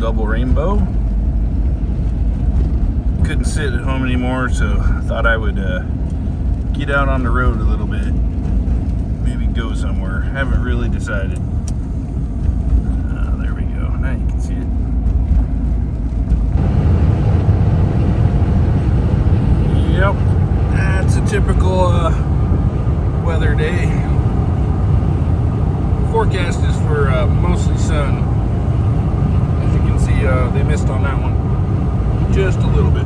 double rainbow. Couldn't sit at home anymore, so I thought I would get out on the road a little bit. Maybe go somewhere. Haven't really decided. There we go. Now you can see it. Yep, that's a typical weather day. Forecast is for mostly sun. As you can see, they missed on that one just a little bit.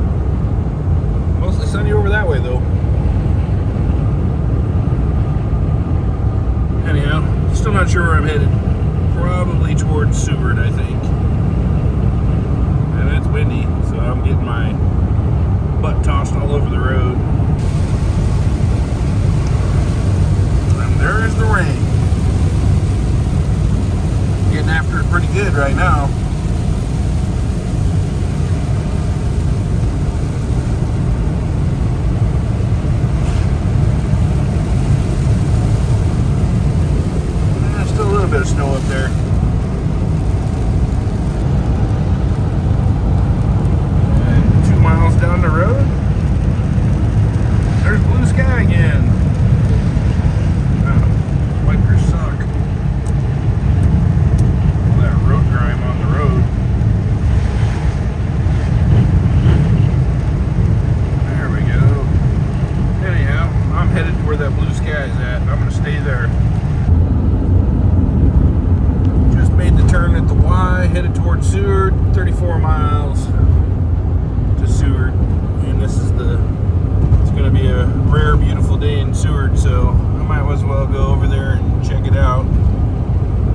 Mostly sunny over that way though. Anyhow, still not sure where I'm headed. Probably towards Seward, I think. And it's windy, so I'm getting my butt tossed all over the road. And there's the rain. Getting after it pretty good right now. Still a little bit of snow up there. And 2 miles down the road, there's blue sky again. Wipers suck. All that road grime on the road. There we go. Anyhow, I'm headed to where that blue sky is at. I'm going to stay there. Just made the turn at the Y, headed towards Seward. 34 miles to Seward. And this is it's going to be a rare, beautiful day in Seward, so I might as well go over there and check it out.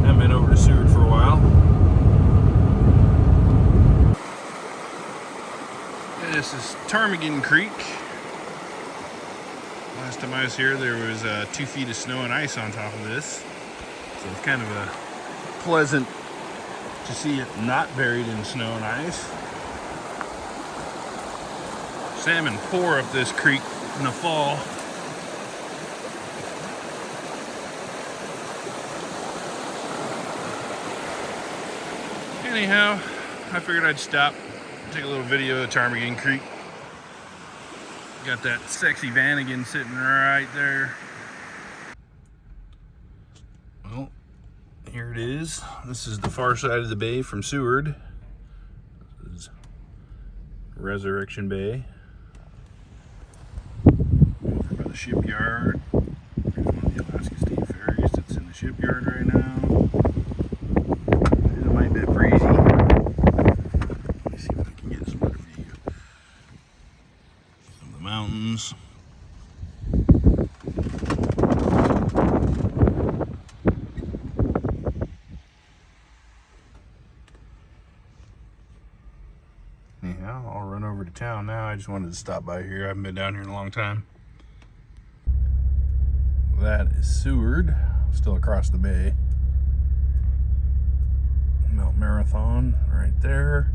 Haven't been over to Seward for a while. This is Ptarmigan Creek. Last time I was here, there was 2 feet of snow and ice on top of this. So it's kind of a pleasant to see it not buried in snow and ice. Salmon pour up this creek in the fall. Anyhow, I figured I'd stop, take a little video of Ptarmigan Creek. Got that sexy Vanagon sitting right there. Well, here it is. This is the far side of the bay from Seward. This is Resurrection Bay. Over by the shipyard. There's one of the Alaska State Ferries that's in the shipyard right now. It might be breezy. Let me see if I can get some better view. Some of the mountains. Anyhow, I'll run over to town now. I just wanted to stop by here. I haven't been down here in a long time. That is Seward, still across the bay. Mount Marathon right there.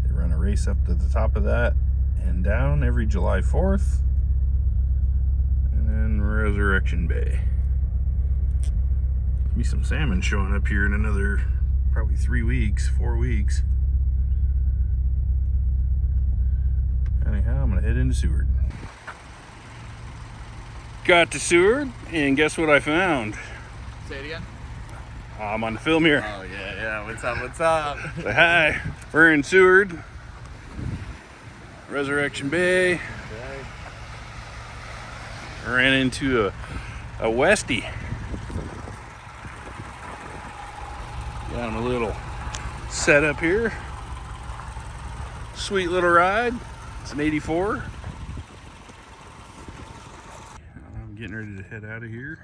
They run a race up to the top of that and down every July 4th. And then Resurrection Bay. Be some salmon showing up here in another probably 4 weeks. Anyhow, I'm gonna head into Seward. Got to Seward, and guess what I found? Say it again. I'm on the film here. Oh yeah. What's up? Say hi. We're in Seward. Resurrection Bay. Okay. Ran into a Westie. Got him a little setup here. Sweet little ride. It's an 84. I'm getting ready to head out of here.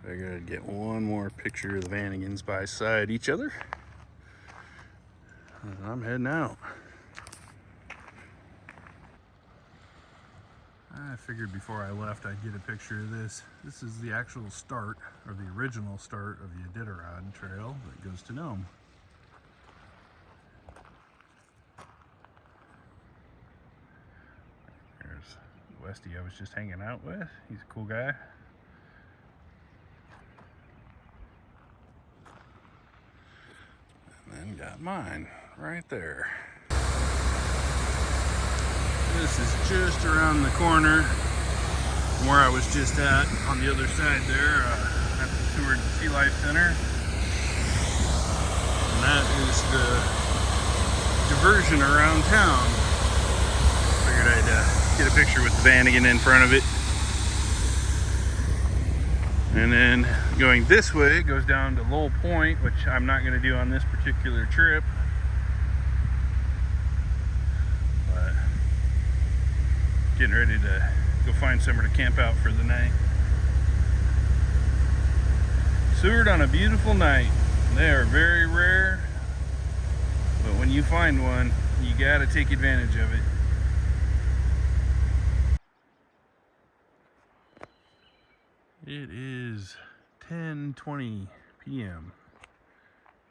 I gotta get one more picture of the Vanagons by side each other. I'm heading out. I figured before I left I'd get a picture of this. This is the actual start, or the original start of the Iditarod Trail that goes to Nome. There's Westie I was just hanging out with. He's a cool guy. And then got mine right there. This is just around the corner from where I was just at on the other side there at the Seward Sea Life Center. And that is the diversion around town. Figured I'd get a picture with the Vanagon in front of it. And then going this way, it goes down to Lowell Point, which I'm not going to do on this particular trip. But getting ready to go find somewhere to camp out for the night. Seward on a beautiful night. They are very rare, but when you find one, you got to take advantage of it. It is 10:20 p.m.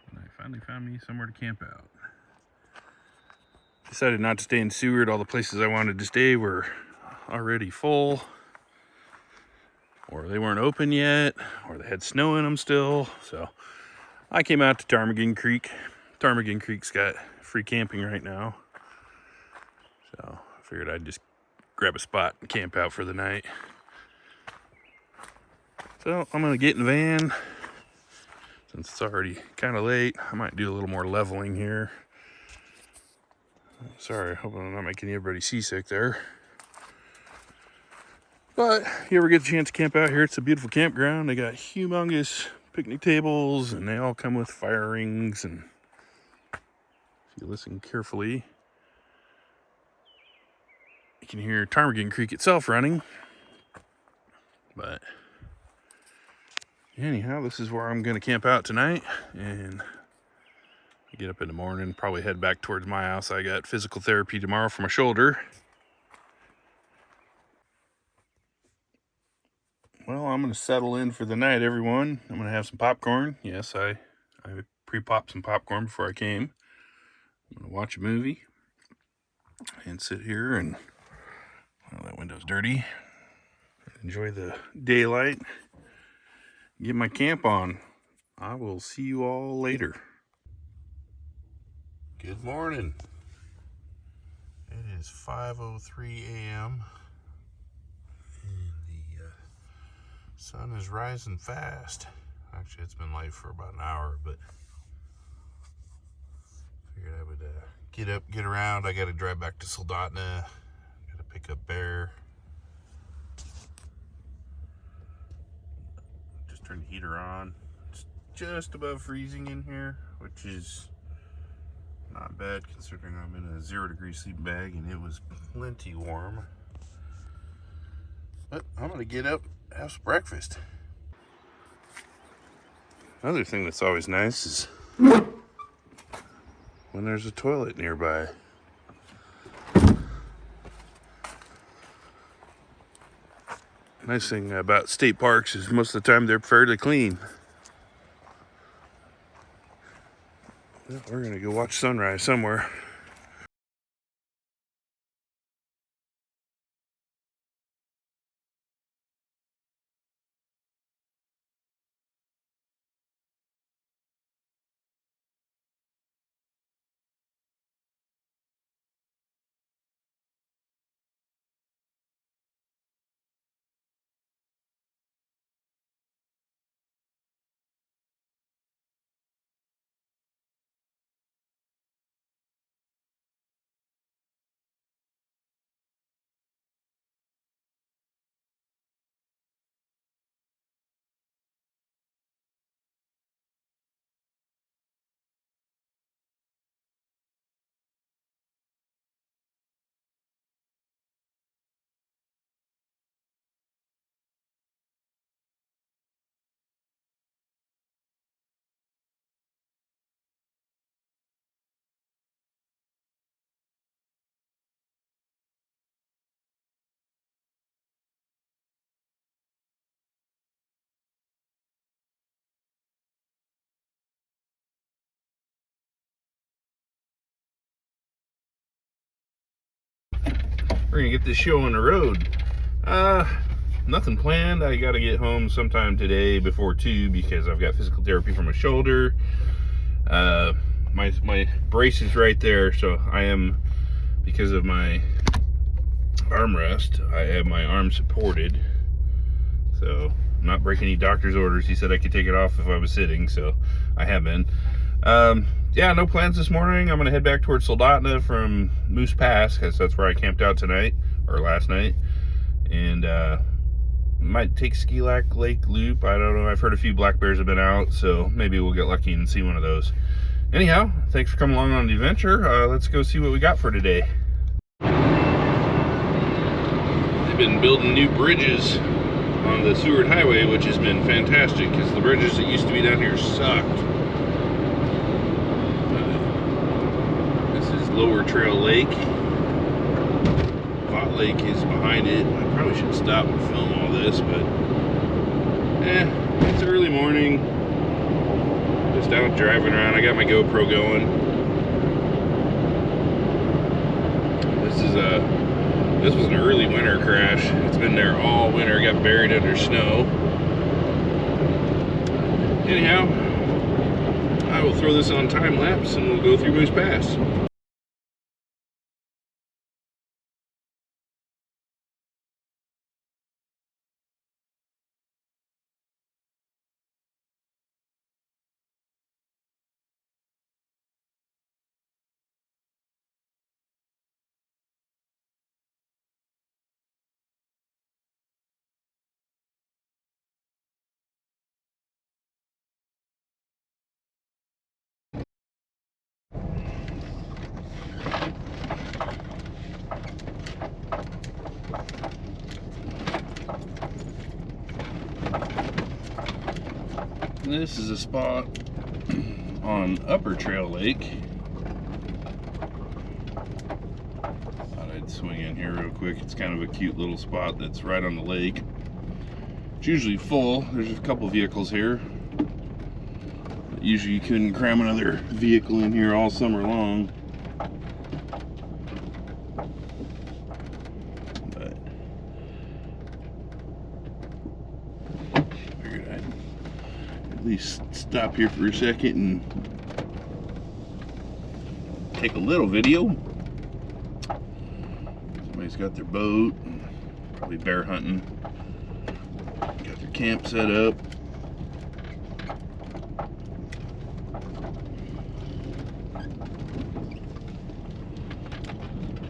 and I finally found me somewhere to camp out. Decided not to stay in Seward. All the places I wanted to stay were already full, or they weren't open yet, or they had snow in them still. So I came out to Ptarmigan Creek. Ptarmigan Creek's got free camping right now, so I figured I'd just grab a spot and camp out for the night. So I'm gonna get in the van. Since it's already kind of late, I might do a little more leveling here. Sorry, hoping I'm not making everybody seasick there. But if you ever get a chance to camp out here, it's a beautiful campground. They got humongous picnic tables, and they all come with fire rings. And if you listen carefully, you can hear Ptarmigan Creek itself running. But anyhow, this is where I'm going to camp out tonight, and get up in the morning, probably head back towards my house. I got physical therapy tomorrow for my shoulder. Well, I'm going to settle in for the night, everyone. I'm going to have some popcorn. Yes, I pre-popped some popcorn before I came. I'm going to watch a movie and sit here and, well, that window's dirty. Enjoy the daylight. Get my camp on. I will see you all later. Good morning. It is 5:03 a.m. and the sun is rising fast. Actually, it's been light for about an hour, but figured I would get up, get around. I got to drive back to Soldotna. Got to pick up Bear. Just turned the heater on. It's just above freezing in here, which is not bad considering I'm in a 0-degree sleeping bag and it was plenty warm. But I'm gonna get up, have some breakfast. Another thing that's always nice is when there's a toilet nearby. Nice thing about state parks is most of the time they're fairly clean. Well, we're gonna go watch sunrise somewhere. We're gonna get this show on the road. Nothing planned. I gotta get home sometime today before 2 because I've got physical therapy for my shoulder. my brace is right there, so I am, because of my armrest, I have my arm supported, so I'm not breaking any doctor's orders. He said I could take it off if I was sitting, so I have been. Yeah, no plans this morning. I'm gonna head back towards Soldotna from Moose Pass, because that's where I camped out tonight, or last night, and might take Ski-Lac Lake Loop. I don't know. I've heard a few black bears have been out, so maybe we'll get lucky and see one of those. Anyhow, thanks for coming along on the adventure. Let's go see what we got for today. They've been building new bridges on the Seward Highway, which has been fantastic, because the bridges that used to be down here sucked. This is Lower Trail Lake. Vot Lake is behind it. I probably should stop and film all this, but it's early morning. Just out driving around. I got my GoPro going. This was an early winter crash. It's been there all winter. Got buried under snow. Anyhow, I will throw this on time lapse and we'll go through Moose Pass. This is a spot on Upper Trail Lake. Thought I'd swing in here real quick. It's kind of a cute little spot that's right on the lake. It's usually full. There's a couple vehicles here. But usually you couldn't cram another vehicle in here all summer long. But figured I'd at least stop here for a second and take a little video. Somebody's got their boat, probably bear hunting. Got their camp set up.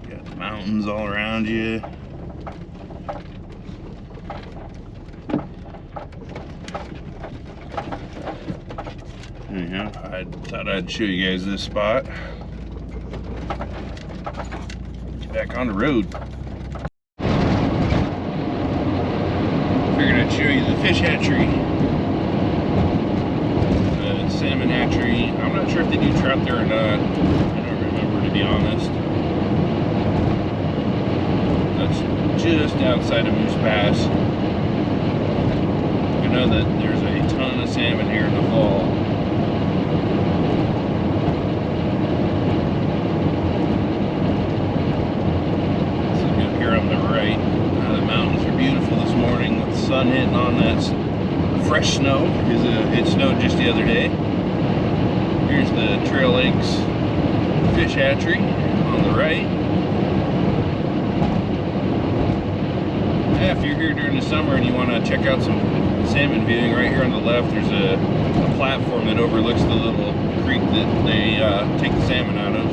Got the mountains all around you. Anyhow, I thought I'd show you guys this spot. Get back on the road. Figured I'd show you the fish hatchery. The salmon hatchery. I'm not sure if they do trout there or not. I don't remember, to be honest. That's just outside of Moose Pass. You know that there's a ton of salmon here in the fall. Sun hitting on that fresh snow, because it snowed just the other day. Here's the Trail Lakes Fish Hatchery on the right. Yeah, if you're here during the summer and you want to check out some salmon viewing, right here on the left there's a platform that overlooks the little creek that they take the salmon out of.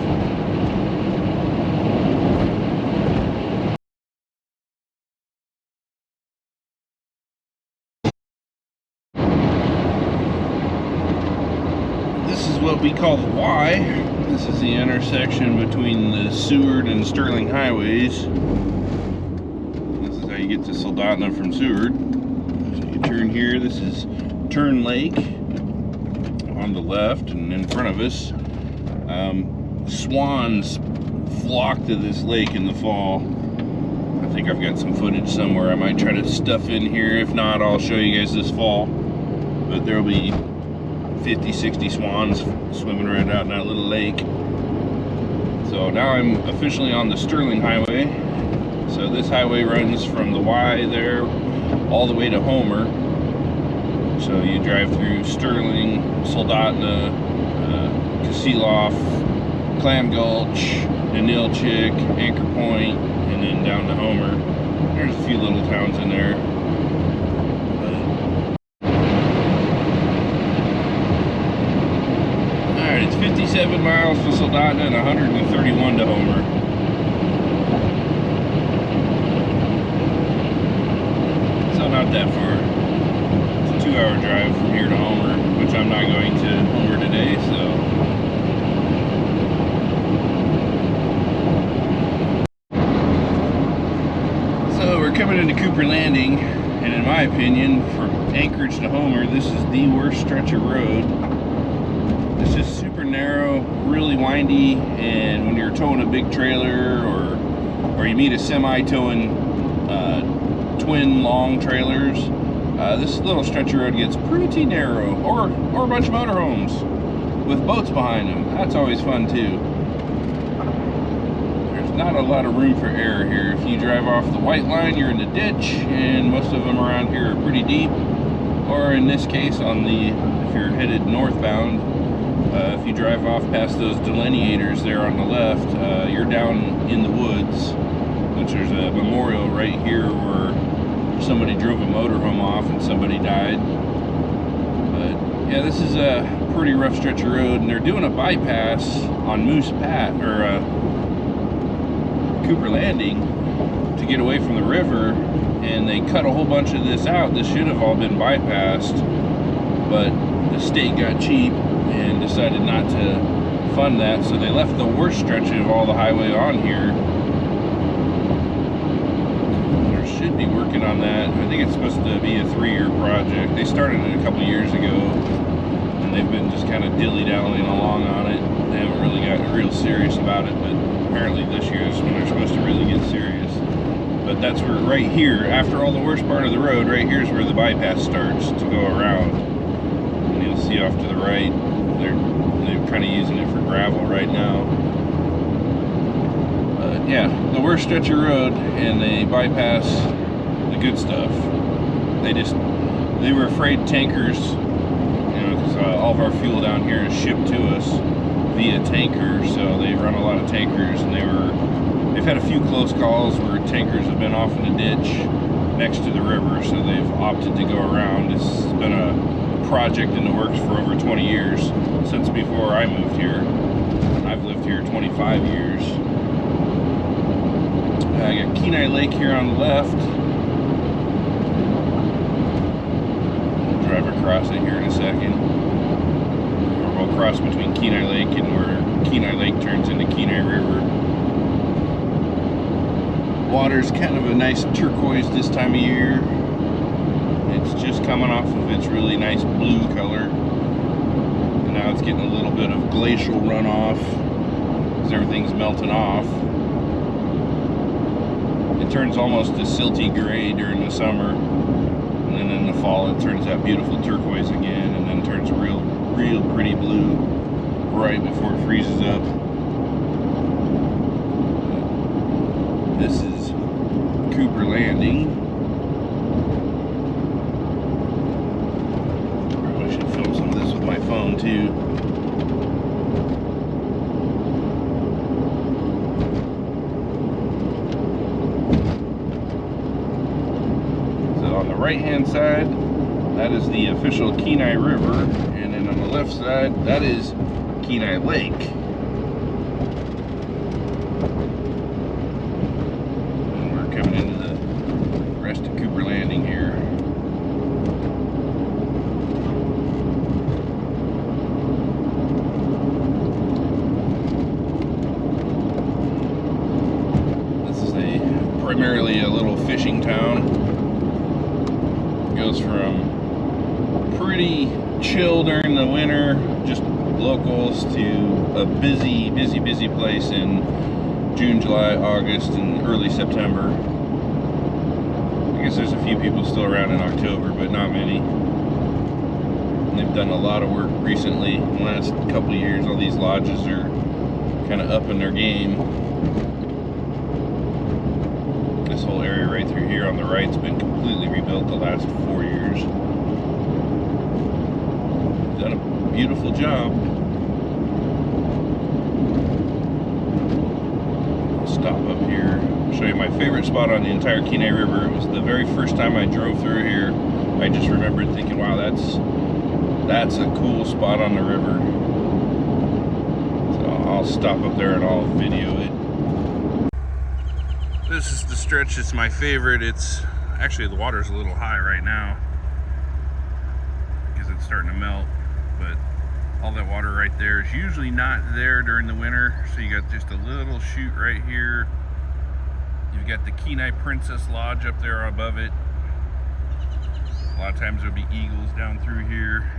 What we call the Y. This is the intersection between the Seward and Sterling highways. This is how you get to Soldotna from Seward. So you turn here. This is Turn Lake on the left, and in front of us, swans flock to this lake in the fall. I think I've got some footage somewhere I might try to stuff in here. If not, I'll show you guys this fall. But there'll be 50-60 swans swimming right out in that little lake. So now I'm officially on the Sterling Highway. So this highway runs from the Y there all the way to Homer. So you drive through Sterling, Soldotna, Seal Off, Clam Gulch, Nanilchik, Anchor Point, and then down to Homer. There's a few little towns in there. Alright, it's 57 miles to Soldotna and 131 to Homer. So not that far. It's a 2-hour drive from here to Homer, which I'm not going to Homer today, so. Coming into Cooper Landing, and in my opinion, from Anchorage to Homer, this is the worst stretch of road. It's just super narrow, really windy, and when you're towing a big trailer or you meet a semi towing twin long trailers, this little stretch of road gets pretty narrow, or a bunch of motorhomes with boats behind them. That's always fun too. Not a lot of room for error here. If you drive off the white line, you're in the ditch, and most of them around here are pretty deep. Or in this case, if you're headed northbound, if you drive off past those delineators there on the left, you're down in the woods, which there's a memorial right here where somebody drove a motorhome off and somebody died. But yeah, this is a pretty rough stretch of road, and they're doing a bypass on Moose Pat, or Cooper Landing, to get away from the river, and they cut a whole bunch of this out. This should have all been bypassed, but the state got cheap and decided not to fund that, so they left the worst stretch of all the highway on here. They should be working on that. I think it's supposed to be a 3-year project. They started it a couple years ago, and they've been just kind of dilly-dallying along on it. They haven't really gotten real serious about it, but apparently this year is when they're supposed to really get serious. But that's where, right here, after all the worst part of the road, right here is where the bypass starts to go around. And you'll see off to the right, they're kind of using it for gravel right now. But yeah, the worst stretch of road, and they bypass the good stuff. They were afraid tankers, because all of our fuel down here is shipped to us via tanker, so they run a lot of tankers, and they've had a few close calls where tankers have been off in a ditch next to the river, so they've opted to go around. It's been a project in the works for over 20 years, since before I moved here. I've lived here 25 years. I got Kenai Lake here on the left. I'll drive across it here in a second. We'll cross between Kenai Lake and where Kenai Lake turns into Kenai River. Water's kind of a nice turquoise this time of year. It's just coming off of its really nice blue color. And now it's getting a little bit of glacial runoff because everything's melting off. It turns almost a silty gray during the summer. And then in the fall it turns that beautiful turquoise again, and then turns real pretty blue right before it freezes up. This is Cooper Landing. Probably should film some of this with my phone too. So on the right hand side, that is the official Kenai River, and then on the left side, that is Kenai Lake. And we're coming into the rest of Cooper Landing here. This is primarily a little fishing town. It goes from pretty chill during the winter, just locals, to a busy place in June, July, August, and early September. I guess there's a few people still around in October, but not many. And they've done a lot of work recently. In the last couple of years, all these lodges are kind of upping their game. This whole area right through here on the right's been completely rebuilt the last 4 years. Done a beautiful job. up here. I'll show you my favorite spot on the entire Kenai River. It was the very first time I drove through here. I just remembered thinking, wow, that's a cool spot on the river. So I'll stop up there and I'll video it. This is the stretch that's my favorite. It's actually, the water's a little high right now because it's starting to melt, but all that water right there is usually not there during the winter. So you got just a little chute right here. You've got the Kenai Princess Lodge up there above it. A lot of times there'll be eagles down through here.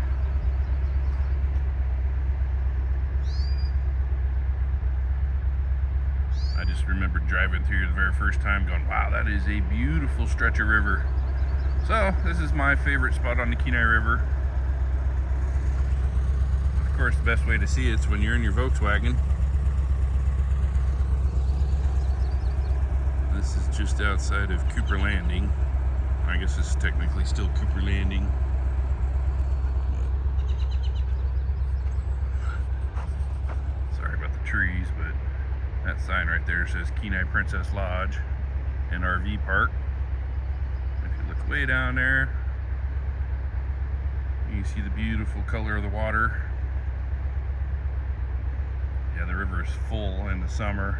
I just remember driving through the very first time going, wow, that is a beautiful stretch of river. So this is my favorite spot on the Kenai River. Of course, the best way to see it's when you're in your Volkswagen. This is just outside of Cooper Landing. I guess this is technically still Cooper Landing. Sorry about the trees, but that sign right there says Kenai Princess Lodge and RV Park. If you look way down there, you can see the beautiful color of the water. Yeah, the river is full in the summer.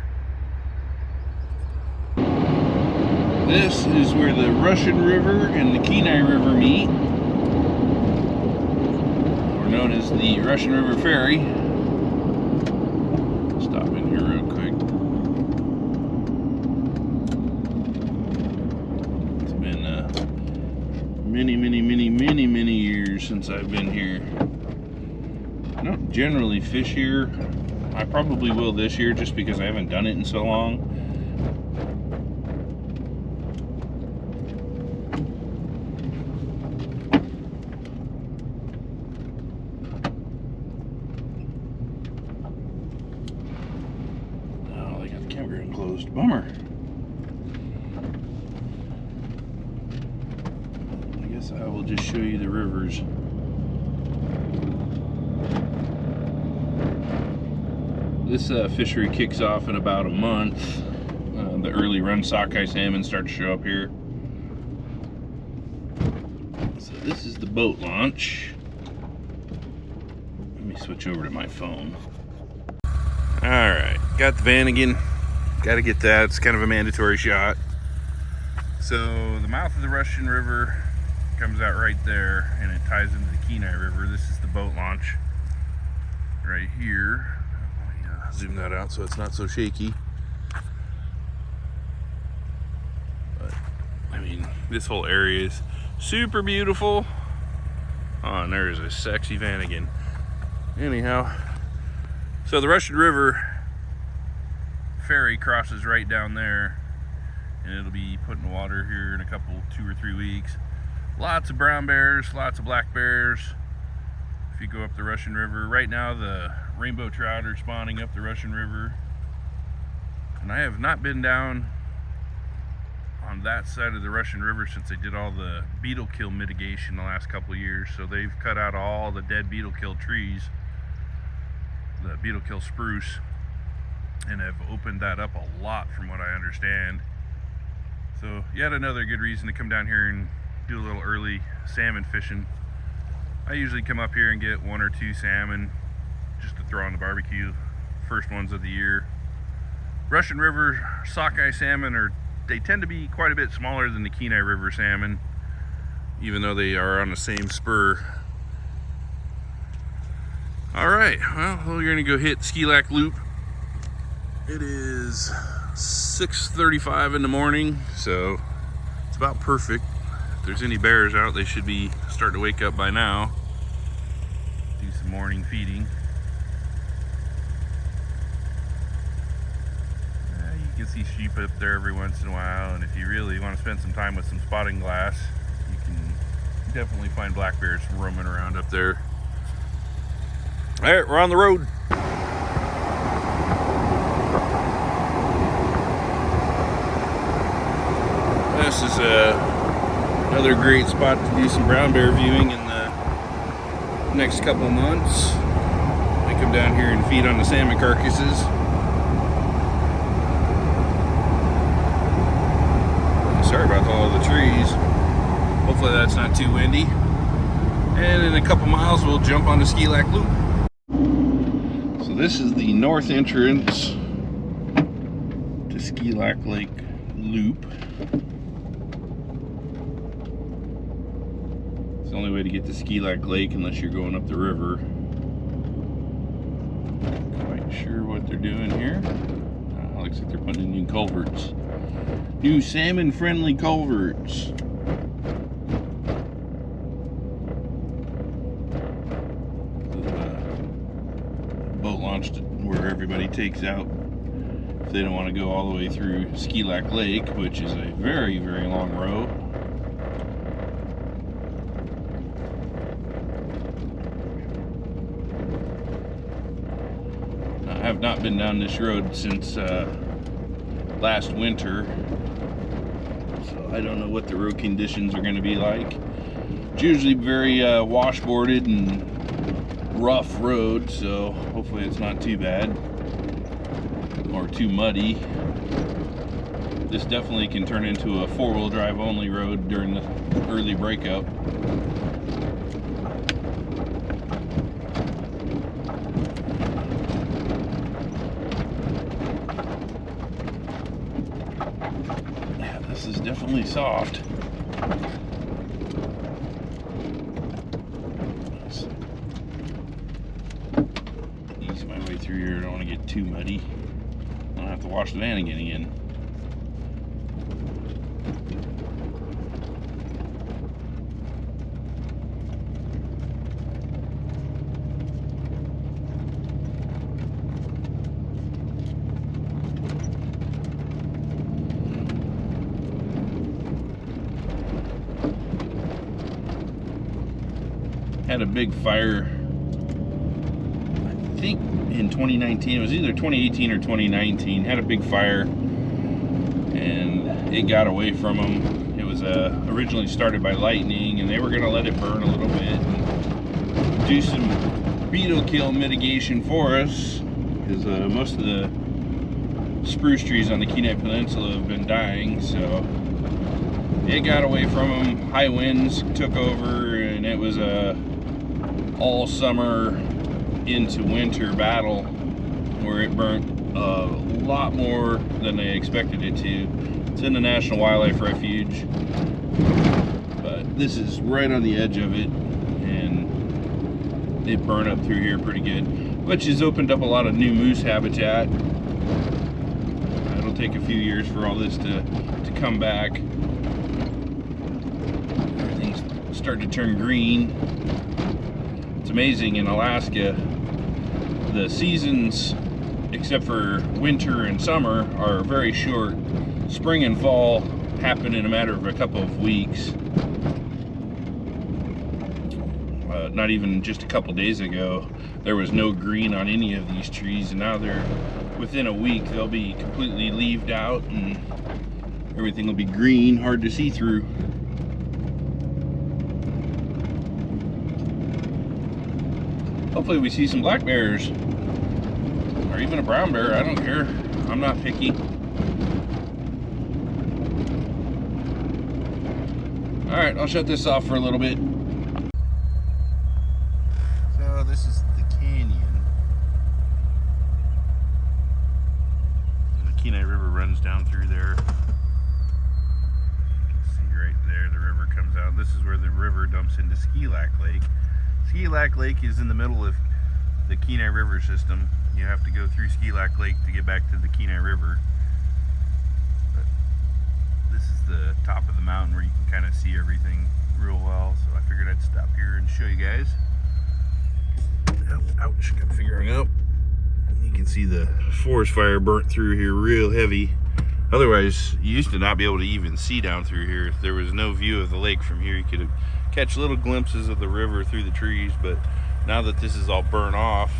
This is where the Russian River and the Kenai River meet. We're known as the Russian River Ferry. Stop in here real quick. It's been many years since I've been here. I don't generally fish here. I probably will this year just because I haven't done it in so long. Oh, they got the campground closed. Bummer. I guess I will just show you the rivers. This fishery kicks off in about a month. The early run sockeye salmon start to show up here. So this is the boat launch. Let me switch over to my phone. Alright, got the Vanagon. Got to get that. It's kind of a mandatory shot. So the mouth of the Russian River comes out right there and it ties into the Kenai River. This is the boat launch right here. Zoom that out so it's not so shaky. But I mean, this whole area is super beautiful. Oh, and there's a sexy Vanagon. Anyhow, so the Russian River ferry crosses right down there, and it'll be put in water here in a couple, 2 or 3 weeks. Lots of brown bears, lots of black bears. If you go up the Russian River right now, the rainbow trout are spawning up the Russian River, and I have not been down on that side of the Russian River since they did all the beetle kill mitigation the last couple of years. So they've cut out all the dead beetle kill trees, the beetle kill spruce, and have opened that up a lot from what I understand. So yet another good reason to come down here and do a little early salmon fishing. I usually come up here and get 1 or 2 salmon just to throw on the barbecue, first ones of the year. Russian River sockeye salmon they tend to be quite a bit smaller than the Kenai River salmon, even though they are on the same spur. All right, well, we're gonna go hit Ski Lac Loop. It is 6:35 in the morning, so it's about perfect. If there's any bears out, they should be starting to wake up by now. Do some morning feeding. You can see sheep up there every once in a while, and if you really want to spend some time with some spotting glass, you can definitely find black bears roaming around up there. All right, we're on the road. This is another great spot to do some brown bear viewing in the next couple months. They come down here and feed on the salmon carcasses. Sorry about all the trees. Hopefully that's not too windy. And in a couple miles we'll jump on the Ski Lac Loop. So this is the north entrance to Ski Lac Lake Loop. It's the only way to get to Ski Lac Lake unless you're going up the river. Not quite sure what they're doing here. Looks like they're putting in new culverts. New salmon-friendly culverts. Boat launch where everybody takes out if they don't want to go all the way through Ski Lac Lake, which is a very, very long road. I have not been down this road since last winter, so I don't know what the road conditions are going to be like. It's usually very washboarded and rough road, so hopefully it's not too bad or too muddy. This definitely can turn into a four-wheel drive only road during the early breakup. Yeah, this is definitely soft. Ease my way through here. I don't want to get too muddy. I don't have to wash the Vanagon again. Had a big fire, I think in 2019, it was either 2018 or 2019, had a big fire and it got away from them. It was originally started by lightning and they were going to let it burn a little bit and do some beetle kill mitigation for us, because most of the spruce trees on the Kenai Peninsula have been dying, so it got away from them. High winds took over and it was a all summer into winter battle where it burnt a lot more than they expected it to. It's in the National Wildlife Refuge, but this is right on the edge of it, and it burned up through here pretty good, which has opened up a lot of new moose habitat. It'll take a few years for all this to come back. Everything's starting to turn green. It's amazing, in Alaska, the seasons, except for winter and summer, are very short. Spring and fall happen in a matter of a couple of weeks. Not even just a couple days ago, there was no green on any of these trees, and now they're, within a week, they'll be completely leaved out and everything will be green, hard to see through. Hopefully we see some black bears, or even a brown bear. I don't care. I'm not picky. Alright, I'll shut this off for a little bit. So this is the canyon. And the Kenai River runs down through there. You can see right there, the river comes out. This is where the river dumps into Ski Lac Lake. Ski Lac Lake is in the middle of the Kenai River system. You have to go through Ski Lac Lake to get back to the Kenai River. But this is the top of the mountain where you can kind of see everything real well. So I figured I'd stop here and show you guys. Oh, ouch, got figuring out. You can see the forest fire burnt through here real heavy. Otherwise, you used to not be able to even see down through here. There was no view of the lake from here. You could catch little glimpses of the river through the trees, but now that this is all burnt off,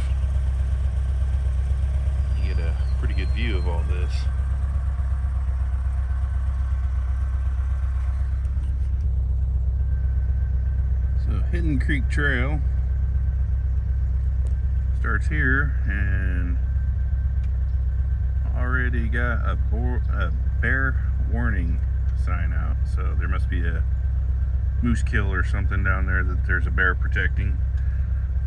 you get a pretty good view of all this. So Hidden Creek Trail starts here and already got a bear warning sign out. So there must be a moose kill or something down there that there's a bear protecting.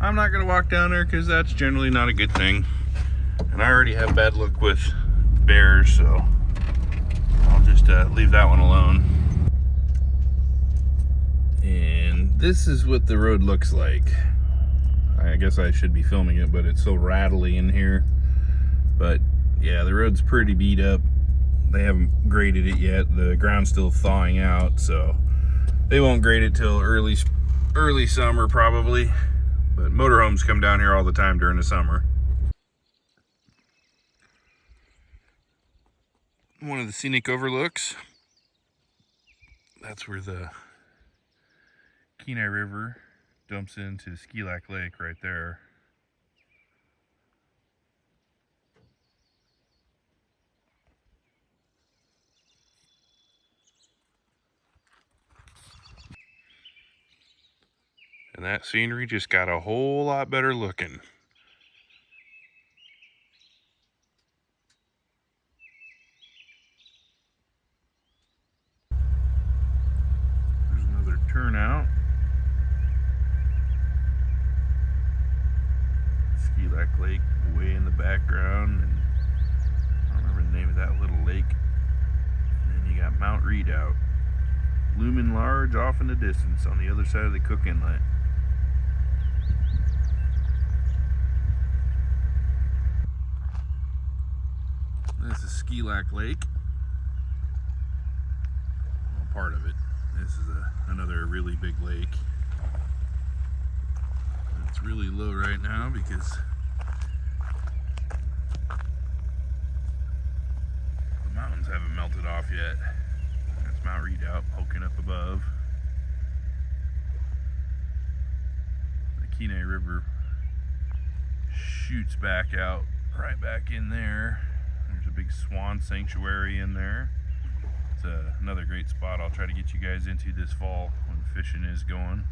I'm not going to walk down there because that's generally not a good thing. And I already have bad luck with bears, so I'll just leave that one alone. And this is what the road looks like. I guess I should be filming it, but it's so rattly in here. But yeah, the road's pretty beat up. They haven't graded it yet. The ground's still thawing out, so they won't grade it till early summer probably. But motorhomes come down here all the time during the summer. One of the scenic overlooks. That's where the Kenai River dumps into Ski Lac Lake right there. And that scenery just got a whole lot better looking. There's another turnout. Ski Lac Lake way in the background, and I don't remember the name of that little lake. And then you got Mount Redoubt looming large off in the distance on the other side of the Cook Inlet. This is Ski Lac Lake. Well, part of it. This is another really big lake. It's really low right now because the mountains haven't melted off yet. That's Mount Redoubt poking up above. The Kenai River shoots back out right back in there. There's a big swan sanctuary in there. It's another great spot I'll try to get you guys into this fall when fishing is going.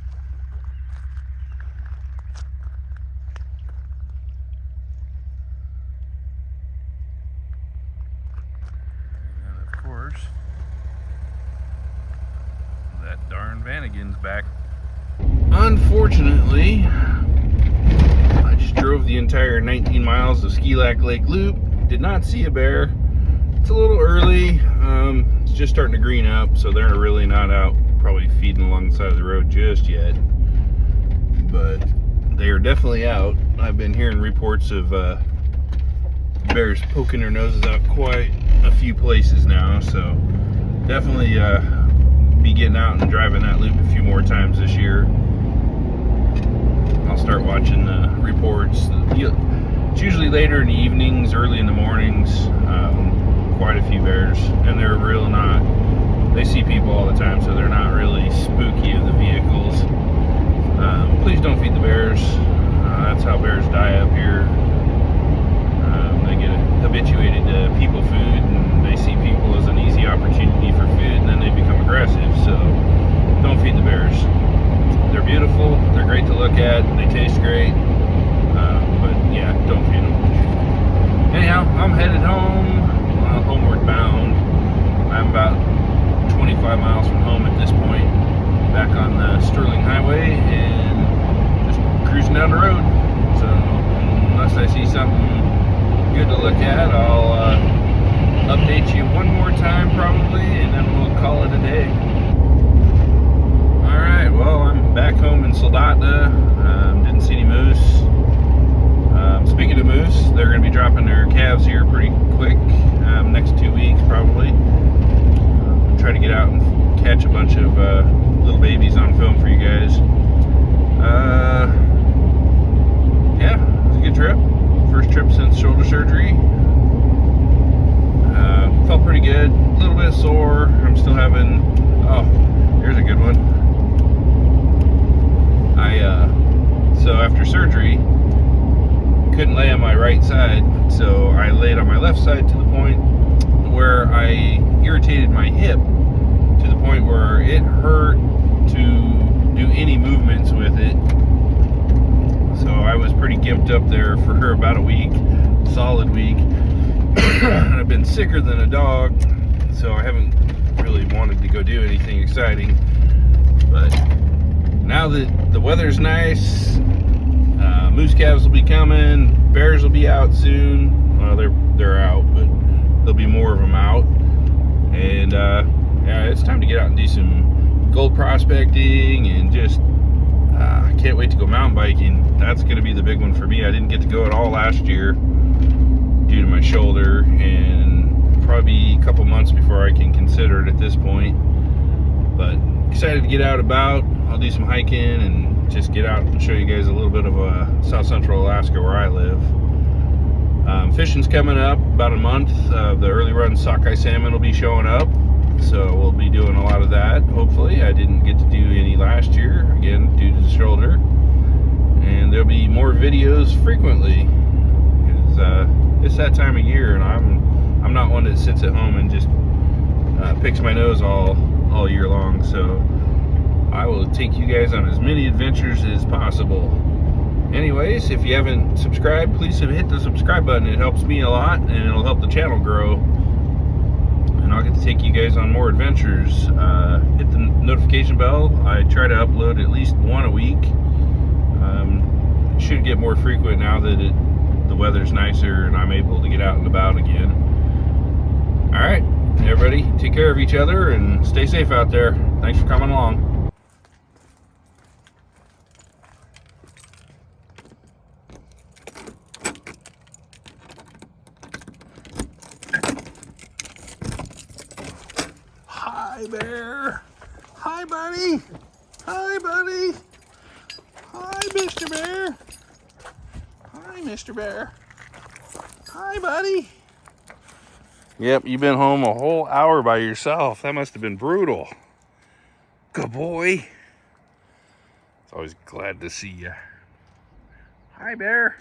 And of course, that darn Vanagon's back. Unfortunately, I just drove the entire 19 miles of Ski Lac Lake Loop. Did not see a bear. It's a little early. It's just starting to green up, so they're really not out probably feeding along the side of the road just yet. But they are definitely out. I've been hearing reports of bears poking their noses out quite a few places now, so definitely be getting out and driving that loop a few more times this year. I'll start watching the reports. It's usually later in the evenings, early in the mornings. Quite a few bears, and they're real not. They see people all the time, so they're not really spooky of the vehicles. Please don't feed the bears. That's how bears die up here. They get habituated to people food, and they see people as an easy opportunity for food, and then they become aggressive. So don't feed the bears. They're beautiful. They're great to look at. They taste great. But yeah, don't feed them. Anyhow, I'm headed home, homeward bound. I'm about 25 miles from home at this point, back on the Sterling Highway, and just cruising down the road. So unless I see something good to look at, I'll update you one more time probably, and then we'll call it a day. Alright, well, I'm back home in Soldotna. Didn't see any moose. Speaking of moose, they're going to be dropping their calves here pretty quick, next 2 weeks probably. Try to get out and catch a bunch of little babies on film for you guys. Yeah, it was a good trip. First trip since shoulder surgery. Felt pretty good. A little bit sore. I'm still having, oh, here's a good one. So after surgery, couldn't lay on my right side, so I laid on my left side to the point where I irritated my hip to the point where it hurt to do any movements with it. So I was pretty gimped up there for about a week, solid week. I've been sicker than a dog, so I haven't really wanted to go do anything exciting. But now that the weather's nice, moose calves will be coming, bears will be out soon. Well, they're out, but there'll be more of them out. And yeah, it's time to get out and do some gold prospecting, and just I can't wait to go mountain biking. That's going to be the big one for me. I didn't get to go at all last year due to my shoulder, and probably a couple months before I can consider it at this point. But excited to get out about. I'll do some hiking and just get out and show you guys a little bit of South Central Alaska where I live. Fishing's coming up about a month. The early run sockeye salmon will be showing up, so we'll be doing a lot of that. Hopefully, I didn't get to do any last year, again due to the shoulder, and there'll be more videos frequently. It's that time of year, and I'm not one that sits at home and just picks my nose all year long. So I will take you guys on as many adventures as possible. Anyways, if you haven't subscribed, please hit the subscribe button. It helps me a lot, and it'll help the channel grow. And I'll get to take you guys on more adventures. Hit the notification bell. I try to upload at least one a week. Should get more frequent now that the weather's nicer and I'm able to get out and about again. All right, everybody, take care of each other and stay safe out there. Thanks for coming along. Hi, Bear. Hi, buddy. Hi, buddy. Hi, Mr. Bear. Hi, Mr. Bear. Hi, buddy. Yep, you've been home a whole hour by yourself. That must have been brutal. Good boy. It's always glad to see you. Hi, Bear.